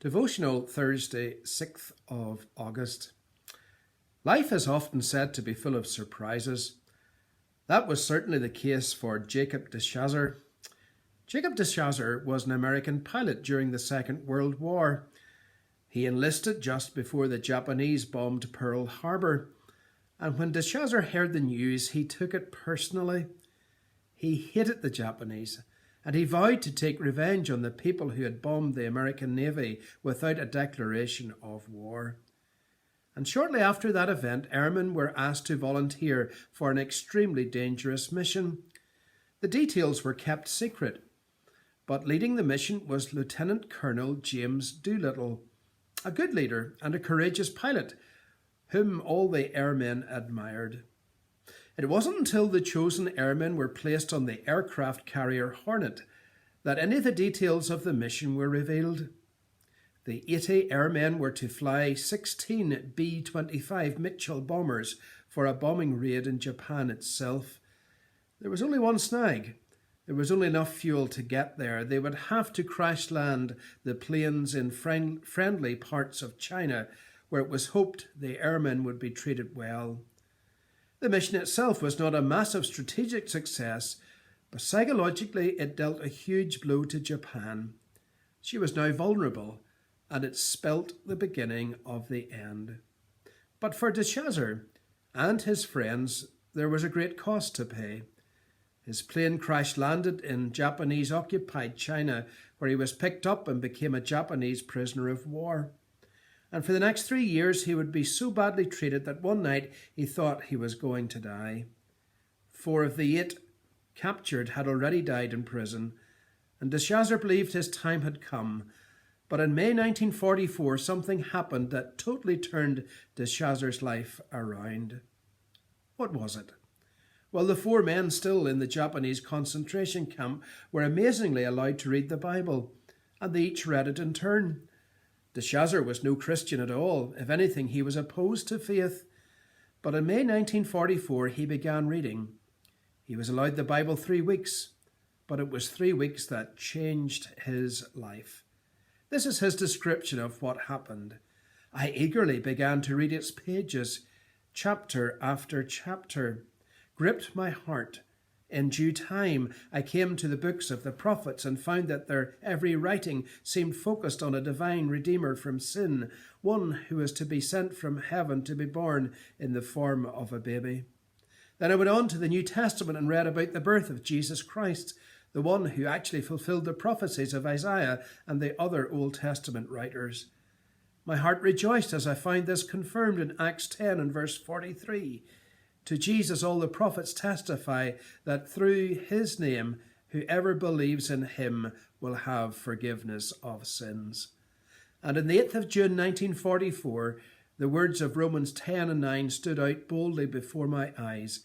Devotional Thursday, 6th of August. Life is often said to be full of surprises. That was certainly the case for Jacob de Chazer. Jacob de Chazer was an American pilot during the Second World War. He enlisted just before the Japanese bombed Pearl Harbor, and when de Chazer heard the news, he took it personally. He hated the Japanese, and he vowed to take revenge on the people who had bombed the American Navy without a declaration of war. And shortly after that event, airmen were asked to volunteer for an extremely dangerous mission. The details were kept secret, but leading the mission was Lieutenant Colonel James Doolittle, a good leader and a courageous pilot, whom all the airmen admired. It wasn't until the chosen airmen were placed on the aircraft carrier Hornet that any of the details of the mission were revealed. The 80 airmen were to fly 16 B-25 Mitchell bombers for a bombing raid in Japan itself. There was only one snag. There was only enough fuel to get there. They would have to crash land the planes in friendly parts of China, where it was hoped the airmen would be treated well. The mission itself was not a massive strategic success, but psychologically it dealt a huge blow to Japan. She was now vulnerable, and it spelt the beginning of the end. But for de Chazer and his friends, there was a great cost to pay. His plane crash-landed in Japanese-occupied China, where he was picked up and became a Japanese prisoner of war. And for the next 3 years, he would be so badly treated that one night he thought he was going to die. 4 of the 8 captured had already died in prison, and de Chazer believed his time had come. But in May 1944, something happened that totally turned de Chazer's life around. What was it? Well, the 4 men still in the Japanese concentration camp were amazingly allowed to read the Bible, and they each read it in turn. De Chazer was no Christian at all. If anything, he was opposed to faith. But in May 1944, he began reading. He was allowed the Bible 3 weeks, but it was 3 weeks that changed his life. This is his description of what happened. I eagerly began to read its pages, chapter after chapter, gripped my heart. In due time, I came to the books of the prophets and found that their every writing seemed focused on a divine Redeemer from sin, one who was to be sent from heaven to be born in the form of a baby. Then I went on to the New Testament and read about the birth of Jesus Christ, the one who actually fulfilled the prophecies of Isaiah and the other Old Testament writers. My heart rejoiced as I found this confirmed in Acts 10 and verse 43. To Jesus all the prophets testify that through his name whoever believes in him will have forgiveness of sins. And on the 8th of June 1944, the words of Romans 10 and 9 stood out boldly before my eyes.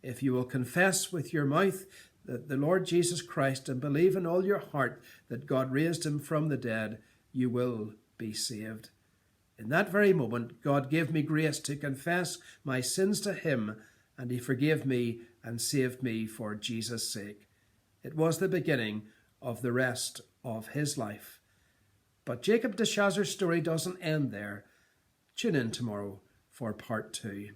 If you will confess with your mouth that the Lord Jesus Christ and believe in all your heart that God raised him from the dead, you will be saved. In that very moment, God gave me grace to confess my sins to him, and he forgave me and saved me for Jesus' sake. It was the beginning of the rest of his life. But Jacob de Chazer's story doesn't end there. Tune in tomorrow for part 2.